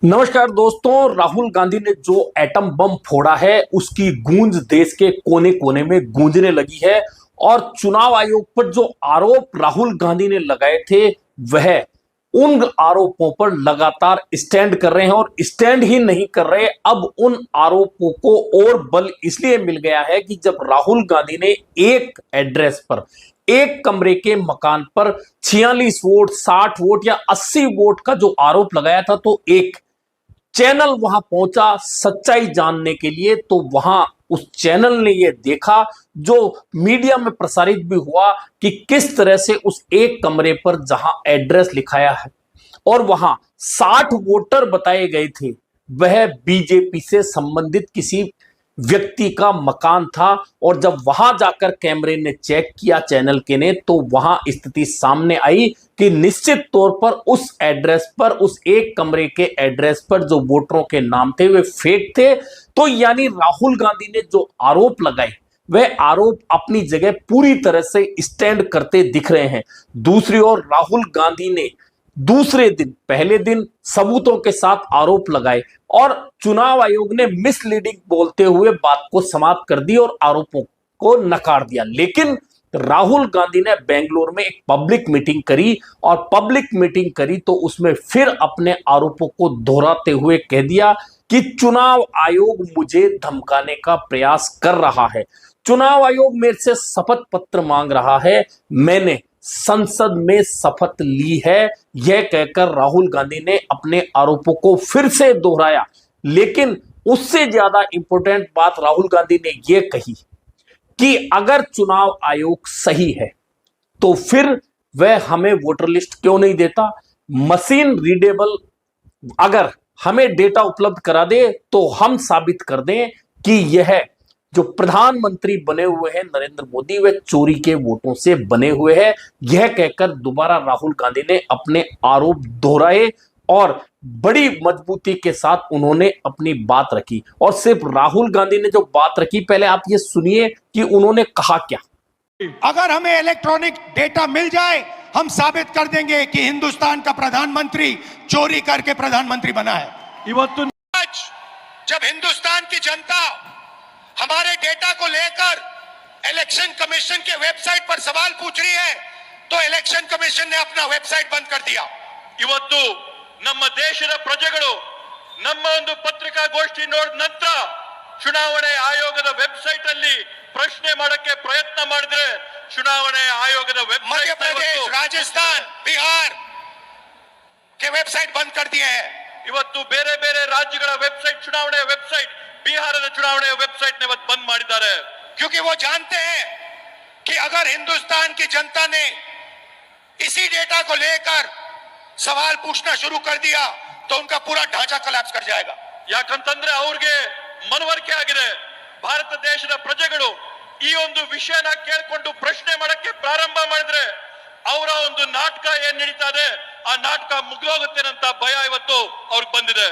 नमस्कार दोस्तों। राहुल गांधी ने जो एटम बम फोड़ा है उसकी गूंज देश के कोने कोने में गूंजने लगी है और चुनाव आयोग पर जो आरोप राहुल गांधी ने लगाए थे वह उन आरोपों पर लगातार स्टैंड कर रहे हैं और स्टैंड ही नहीं कर रहे। अब उन आरोपों को और बल इसलिए मिल गया है कि जब राहुल गांधी ने एक एड्रेस पर एक कमरे के मकान पर 46 वोट 60 वोट या 80 वोट का जो आरोप लगाया था तो एक चैनल वहां पहुंचा सच्चाई जानने के लिए। तो वहां उस चैनल ने यह देखा, जो मीडिया में प्रसारित भी हुआ, कि किस तरह से उस एक कमरे पर जहां एड्रेस लिखाया है और वहां 60 वोटर बताए गए थे वह बीजेपी से संबंधित किसी व्यक्ति का मकान था। और जब वहां जाकर कैमरे ने चेक किया चैनल के ने, तो वहां स्थिति सामने आई कि निश्चित तौर पर उस एड्रेस पर, उस एक कमरे के एड्रेस पर जो वोटरों के नाम थे वे फेक थे। तो यानी राहुल गांधी ने जो आरोप लगाए वह आरोप अपनी जगह पूरी तरह से स्टैंड करते दिख रहे हैं। दूसरी ओर राहुल गांधी ने दूसरे दिन, पहले दिन सबूतों के साथ आरोप लगाए और चुनाव आयोग ने मिसलीडिंग बोलते हुए बात को समाप्त कर दी और आरोपों को नकार दिया। लेकिन राहुल गांधी ने बेंगलोर में एक पब्लिक मीटिंग करी और पब्लिक मीटिंग करी तो उसमें फिर अपने आरोपों को दोहराते हुए कह दिया कि चुनाव आयोग मुझे धमकाने का प्रयास कर रहा है, चुनाव आयोग मेरे से शपथ पत्र मांग रहा है, मैंने संसद में शपथ ली है। यह कहकर राहुल गांधी ने अपने आरोपों को फिर से दोहराया। लेकिन उससे ज्यादा इंपॉर्टेंट बात राहुल गांधी ने यह कही कि अगर चुनाव आयोग सही है तो फिर वह हमें वोटर लिस्ट क्यों नहीं देता। मशीन रीडेबल अगर हमें डेटा उपलब्ध करा दे तो हम साबित कर दें कि यह जो प्रधानमंत्री बने हुए हैं नरेंद्र मोदी, वे चोरी के वोटों से बने हुए हैं। यह कहकर दोबारा राहुल गांधी ने अपने आरोप दोहराए और बड़ी मजबूती के साथ उन्होंने अपनी बात रखी। और सिर्फ राहुल गांधी ने जो बात रखी, पहले आप ये सुनिए कि उन्होंने कहा क्या। अगर हमें इलेक्ट्रॉनिक डेटा मिल जाए, हम साबित कर देंगे कि हिंदुस्तान का प्रधानमंत्री चोरी करके प्रधानमंत्री बना है। आज जब हिंदुस्तान की जनता हमारे डेटा को लेकर इलेक्शन कमीशन के वेबसाइट पर सवाल पूछ रही है, तो इलेक्शन कमीशन ने अपना वेबसाइट बंद कर दिया। ಇವತ್ತು ನಮ್ಮ ದೇಶದ ಪ್ರಜೆಗಳು ನಮ್ಮ ಒಂದು ಪತ್ರಿಕಾಗೋಷ್ಠಿ ನೋಡಿದ ನಂತರ ಚುನಾವಣೆ ಆಯೋಗದ ವೆಬ್ಸೈಟ್ ಅಲ್ಲಿ ಪ್ರಶ್ನೆ ಮಾಡಕ್ಕೆ ಪ್ರಯತ್ನ ಮಾಡಿದ್ರೆ ಚುನಾವಣೆ ಆಯೋಗದ ವೆಬ್ಸೈಟ್ मध्य प्रदेश, राजस्थान, बिहार के वेबसाइट बंद कर दिए हैं। ಇವತ್ತು ಬೇರೆ ಬೇರೆ ರಾಜ್ಯಗಳ ವೆಬ್ಸೈಟ್, ಚುನಾವಣೆ ವೆಬ್ಸೈಟ್, ಬಿಹಾರದ ಚುನಾವಣೆ ವೆಬ್ಸೈಟ್ ने ಇವತ್ತು ಬಂದ್ ಮಾಡಿದ್ದಾರೆ। क्योंकि वो जानते हैं कि अगर हिंदुस्तान की जनता ने इसी डेटा को लेकर सवाल पूछना शुरू कर दिया तो उनका पूरा ढांचा कोलैप्स कर जाएगा। ಯಾಕಂತಂದ್ರೆ ಅವ್ರಿಗೆ ಮನವರಿಕೆ ಆಗಿದೆ, ಭಾರತ ದೇಶದ ಪ್ರಜೆಗಳು ಈ ಒಂದು ವಿಷಯನ ಕೇಳಿಕೊಂಡು ಪ್ರಶ್ನೆ ಮಾಡಕ್ಕೆ ಪ್ರಾರಂಭ ಮಾಡಿದ್ರೆ ಅವರ ಒಂದು ನಾಟಕ ಏನ್ ನಡೀತಾ ಇದೆ ಆ ನಾಟಕ ಮುಗಿದೋಗುತ್ತೆ ಅಂತ ಭಯ ಇವತ್ತು ಅವ್ರಿಗೆ ಬಂದಿದೆ।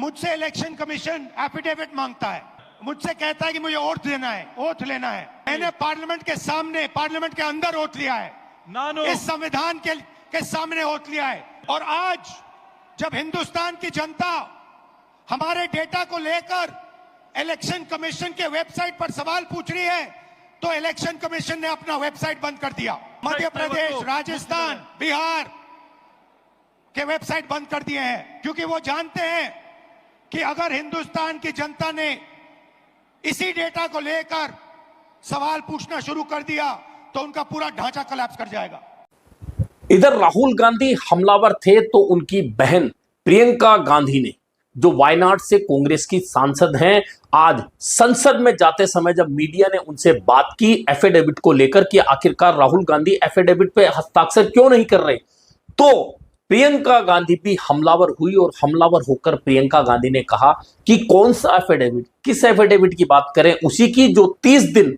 मुझसे इलेक्शन कमीशन एफिडेविट मांगता है, मुझसे कहता है कि मुझे ओथ लेना है, ओथ लेना है। मैंने पार्लियामेंट के सामने, पार्लियामेंट के अंदर ओथ लिया है, इस संविधान के सामने ओथ लिया है। और आज जब हिंदुस्तान की जनता हमारे डेटा को लेकर इलेक्शन कमीशन के वेबसाइट पर सवाल पूछ रही है, तो इलेक्शन कमीशन ने अपना वेबसाइट बंद कर दिया। मध्य प्रदेश, राजस्थान, बिहार के वेबसाइट बंद कर दिए हैं, क्योंकि वो जानते हैं कि अगर हिंदुस्तान की जनता ने इसी डेटा को लेकर सवाल पूछना शुरू कर दिया तो उनका पूरा ढांचा कोलैप्स कर जाएगा। इधर राहुल गांधी हमलावर थे तो उनकी बहन प्रियंका गांधी ने, जो वायनाड से कांग्रेस की सांसद हैं, आज संसद में जाते समय जब मीडिया ने उनसे बात की एफिडेविट को लेकर कि आखिरकार राहुल गांधी एफिडेविट पे हस्ताक्षर क्यों नहीं कर रहे, तो प्रियंका गांधी भी हमलावर हुई और हमलावर होकर प्रियंका गांधी ने कहा कि कौन सा एफिडेविट, किस एफिडेविट की बात करें, उसी की जो 30 दिन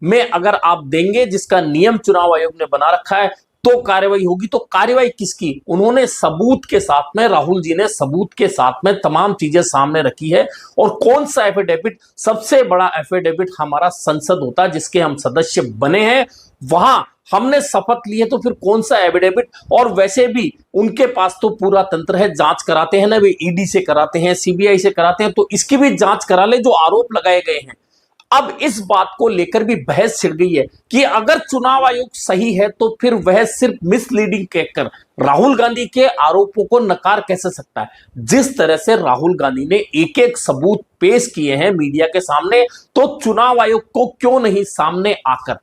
में अगर आप देंगे, जिसका नियम चुनाव आयोग ने बना रखा है, तो कार्रवाई होगी। तो कार्रवाई किसकी? उन्होंने सबूत के साथ में, राहुल जी ने सबूत के साथ में तमाम चीजें सामने रखी है। और कौन सा एफिडेविट? सबसे बड़ा एफिडेविट हमारा संसद होता है जिसके हम सदस्य बने हैं, वहां हमने शपथ ली है, तो फिर कौन सा एफिडेविट? और वैसे भी उनके पास तो पूरा तंत्र है, जांच कराते हैं ना, वे ईडी से कराते हैं, सीबीआई से कराते हैं, तो इसकी भी जांच करा ले जो आरोप लगाए गए हैं। अब इस बात को लेकर भी बहस छिड़ गई है कि अगर चुनाव आयोग सही है तो फिर वह सिर्फ मिसलीडिंग कहकर राहुल गांधी के आरोपों को नकार कैसे सकता है। जिस तरह से राहुल गांधी ने एक एक सबूत पेश किए हैं मीडिया के सामने, तो चुनाव आयोग को क्यों नहीं सामने आकर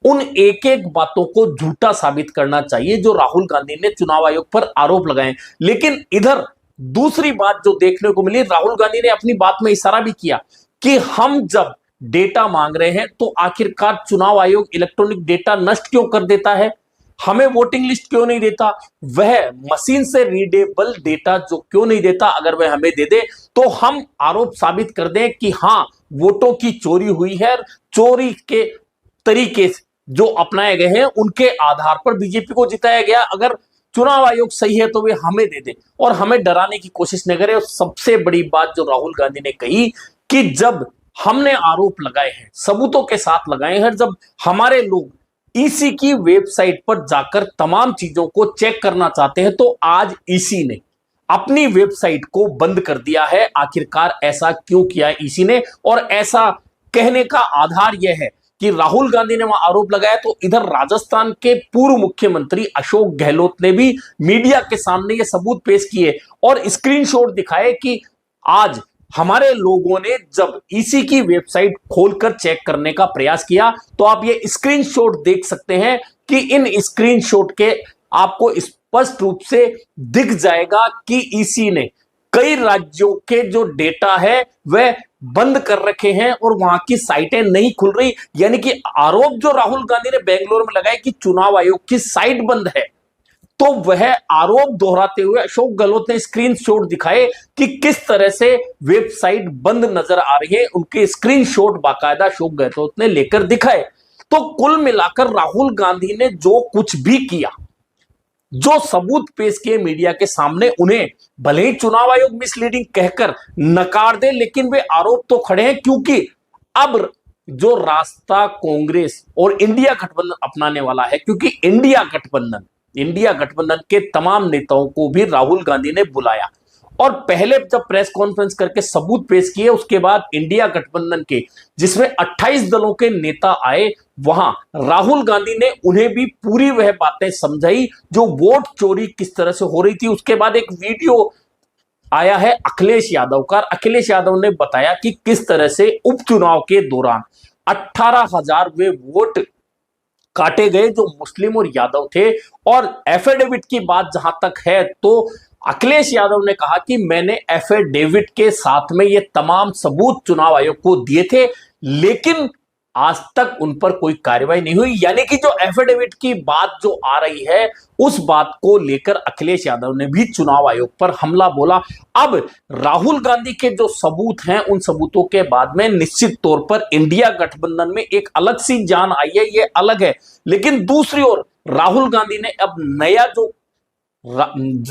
उन एक एक बातों को झूठा साबित करना चाहिए जो राहुल गांधी ने चुनाव आयोग पर आरोप लगाए। लेकिन इधर दूसरी बात जो देखने को मिली, राहुल गांधी ने अपनी बात में इशारा भी किया कि हम जब डेटा मांग रहे हैं तो आखिरकार चुनाव आयोग इलेक्ट्रॉनिक डेटा नष्ट क्यों कर देता है, हमें वोटिंग लिस्ट क्यों नहीं देता, वह मशीन से रीडेबल डेटा जो क्यों नहीं देता, अगर वह हमें दे दे तो हम आरोप साबित कर दें कि हां वोटों की चोरी हुई है। चोरी के तरीके जो अपनाए गए हैं उनके आधार पर बीजेपी को जिताया गया। अगर चुनाव आयोग सही है तो वे हमें दे दे और हमें डराने की कोशिश न करे। और सबसे बड़ी बात जो राहुल गांधी ने कही कि जब हमने आरोप लगाए हैं, सबूतों के साथ लगाए हैं, जब हमारे लोग ईसी की वेबसाइट पर जाकर तमाम चीजों को चेक करना चाहते हैं तो आज ईसी ने अपनी वेबसाइट को बंद कर दिया है। आखिरकार ऐसा क्यों किया ईसी ने? और ऐसा कहने का आधार यह है कि राहुल गांधी ने वहां आरोप लगाया, तो इधर राजस्थान के पूर्व मुख्यमंत्री अशोक गहलोत ने भी मीडिया के सामने ये सबूत पेश किए और स्क्रीनशॉट दिखाए कि आज हमारे लोगों ने जब ईसी की वेबसाइट खोलकर चेक करने का प्रयास किया, तो आप ये स्क्रीनशॉट देख सकते हैं कि इन स्क्रीनशॉट के आपको स्पष्ट रूप से दिख जाएगा कि ईसी ने कई राज्यों के जो डेटा है वह बंद कर रखे हैं और वहां की साइटें नहीं खुल रही। यानी कि आरोप जो राहुल गांधी ने बेंगलोर में लगाए कि चुनाव आयोग की साइट बंद है, तो वह आरोप दोहराते हुए अशोक गहलोत ने स्क्रीनशॉट दिखाए कि किस तरह से वेबसाइट बंद नजर आ रही है। उनके स्क्रीनशॉट बाकायदा अशोक गहलोत ने लेकर दिखाए। तो कुल मिलाकर राहुल गांधी ने जो कुछ भी किया, जो सबूत पेश किए मीडिया के सामने, उन्हें भले ही चुनाव आयोग मिसलीडिंग कहकर नकार दे, लेकिन वे आरोप तो खड़े हैं। क्योंकि अब जो रास्ता कांग्रेस और इंडिया गठबंधन अपनाने वाला है, क्योंकि इंडिया गठबंधन के तमाम नेताओं को भी राहुल गांधी ने बुलाया और पहले जब प्रेस कॉन्फ्रेंस करके सबूत पेश किए, उसके बाद इंडिया गठबंधन के जिसमें 28 दलों के नेता आए, वहां राहुल गांधी ने उन्हें भी पूरी वह बातें समझाई जो वोट चोरी किस तरह से हो रही थी। उसके बाद एक वीडियो आया है अखिलेश यादव का। अखिलेश यादव ने बताया कि किस तरह से उपचुनाव के दौरान 18,000 वे वोट काटे गए जो मुस्लिम और यादव थे। और एफिडेविट की बात जहां तक है, तो अखिलेश यादव ने कहा कि मैंने एफिडेविट के साथ में ये तमाम सबूत चुनाव आयोग को दिए थे, लेकिन आज तक उन पर कोई कार्रवाई नहीं हुई। यानी कि जो एफिडेविट की बात जो आ रही है, उस बात को लेकर अखिलेश यादव ने भी चुनाव आयोग पर हमला बोला। अब राहुल गांधी के जो सबूत हैं, उन सबूतों के बाद में निश्चित तौर पर इंडिया गठबंधन में एक अलग सी जान आई है, ये अलग है। लेकिन दूसरी ओर राहुल गांधी ने अब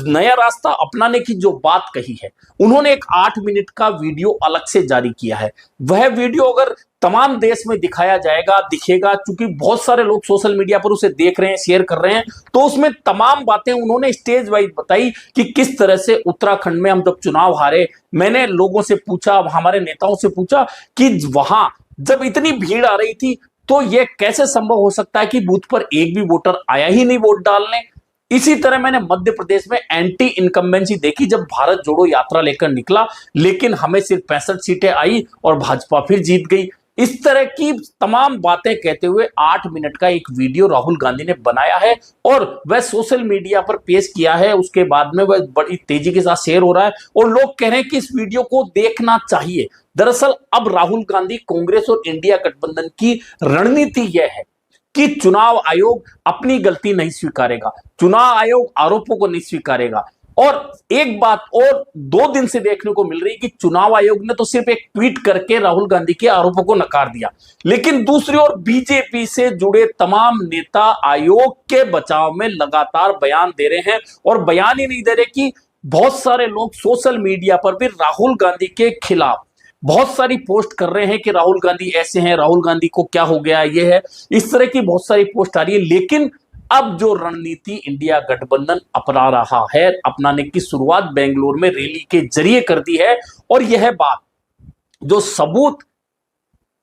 नया रास्ता अपनाने की जो बात कही है, उन्होंने एक 8 मिनट का वीडियो अलग से जारी किया है। वह वीडियो अगर तमाम देश में दिखाया जाएगा, दिखेगा, क्योंकि बहुत सारे लोग सोशल मीडिया पर उसे देख रहे हैं, शेयर कर रहे हैं, तो उसमें तमाम बातें उन्होंने स्टेज वाइज बताई कि किस तरह से उत्तराखंड में हम जब चुनाव हारे, मैंने लोगों से पूछा, हमारे नेताओं से पूछा कि वहां जब इतनी भीड़ आ रही थी तो यह कैसे संभव हो सकता है कि बूथ पर एक भी वोटर आया ही नहीं वोट डालने। इसी तरह मैंने मध्य प्रदेश में एंटी इनकम्बेंसी देखी जब भारत जोड़ो यात्रा लेकर निकला, लेकिन हमें सिर्फ 65 सीटें आई और भाजपा फिर जीत गई। इस तरह की तमाम बातें कहते हुए 8 मिनट का एक वीडियो राहुल गांधी ने बनाया है और वह सोशल मीडिया पर पेश किया है। उसके बाद में वह बड़ी तेजी के साथ शेयर हो रहा है और लोग कह रहे हैं कि इस वीडियो को देखना चाहिए। दरअसल अब राहुल गांधी, कांग्रेस और इंडिया गठबंधन की रणनीति यह है कि चुनाव आयोग अपनी गलती नहीं स्वीकारेगा, चुनाव आयोग आरोपों को नहीं स्वीकारेगा। और एक बात और 2 दिन से देखने को मिल रही है कि चुनाव आयोग ने तो सिर्फ एक ट्वीट करके राहुल गांधी के आरोपों को नकार दिया, लेकिन दूसरी ओर बीजेपी से जुड़े तमाम नेता आयोग के बचाव में लगातार बयान दे रहे हैं। और बयान ही नहीं दे रहे कि बहुत सारे लोग सोशल मीडिया पर भी राहुल गांधी के खिलाफ बहुत सारी पोस्ट कर रहे हैं कि राहुल गांधी ऐसे हैं, राहुल गांधी को क्या हो गया, ये है, इस तरह की बहुत सारी पोस्ट आ रही है। लेकिन अब जो रणनीति इंडिया गठबंधन अपना रहा है, अपनाने की शुरुआत बेंगलुरु में रैली के जरिए कर दी है। और यह बात जो सबूत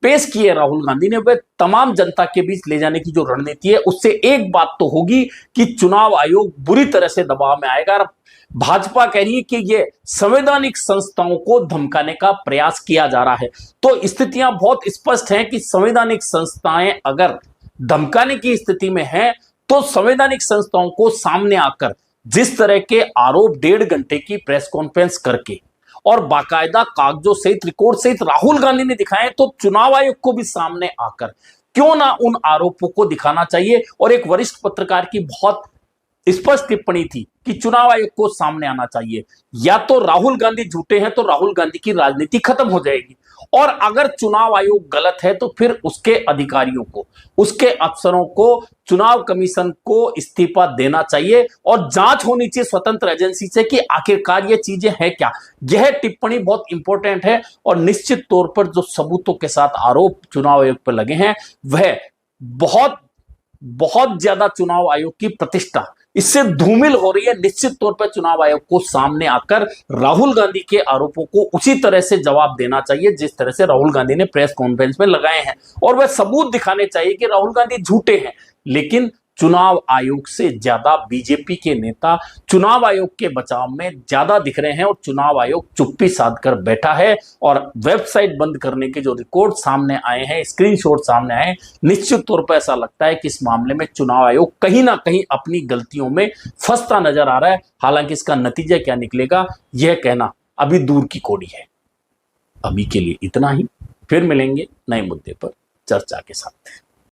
पेश किए राहुल गांधी ने वह तमाम जनता के बीच ले जाने की जो रणनीति है, उससे एक बात तो होगी कि चुनाव आयोग बुरी तरह से दबाव में आएगा। भाजपा कह रही है कि यह संवैधानिक संस्थाओं को धमकाने का प्रयास किया जा रहा है। तो स्थितियां बहुत स्पष्ट हैं कि संवैधानिक संस्थाएं अगर धमकाने की स्थिति में हैं, तो संवैधानिक संस्थाओं को सामने आकर जिस तरह के आरोप 1.5 घंटे की प्रेस कॉन्फ्रेंस करके और बाकायदा कागजों सहित रिकॉर्ड सहित राहुल गांधी ने दिखाए, तो चुनाव आयोग को भी सामने आकर क्यों ना उन आरोपों को दिखाना चाहिए। और एक वरिष्ठ पत्रकार की बहुत स्पष्ट टिप्पणी थी कि चुनाव आयोग को सामने आना चाहिए, या तो राहुल गांधी झूठे हैं तो राहुल गांधी की राजनीति खत्म हो जाएगी, और अगर चुनाव आयोग गलत है तो फिर उसके अधिकारियों को, उसके अफसरों को, चुनाव कमीशन को इस्तीफा देना चाहिए और जांच होनी चाहिए स्वतंत्र एजेंसी से कि आखिरकार ये चीजें हैं क्या। यह टिप्पणी बहुत इंपॉर्टेंट है और निश्चित तौर पर जो सबूतों के साथ आरोप चुनाव आयोग पर लगे हैं वह बहुत बहुत ज्यादा चुनाव आयोग की प्रतिष्ठा इससे धूमिल हो रही है। निश्चित तौर पर चुनाव आयोग को सामने आकर राहुल गांधी के आरोपों को उसी तरह से जवाब देना चाहिए जिस तरह से राहुल गांधी ने प्रेस कॉन्फ्रेंस में लगाए हैं, और वह सबूत दिखाने चाहिए कि राहुल गांधी झूठे हैं। लेकिन चुनाव आयोग से ज्यादा बीजेपी के नेता चुनाव आयोग के बचाव में ज्यादा दिख रहे हैं और चुनाव आयोग चुप्पी साध कर बैठा है। और वेबसाइट बंद करने के जो रिकॉर्ड सामने आए हैं, स्क्रीनशॉट सामने आए हैं, निश्चित तौर पर ऐसा लगता है कि इस मामले में चुनाव आयोग कहीं ना कहीं अपनी गलतियों में फंसता नजर आ रहा है। हालांकि इसका नतीजा क्या निकलेगा यह कहना अभी दूर की कौड़ी है। अभी के लिए इतना ही, फिर मिलेंगे नए मुद्दे पर चर्चा के साथ।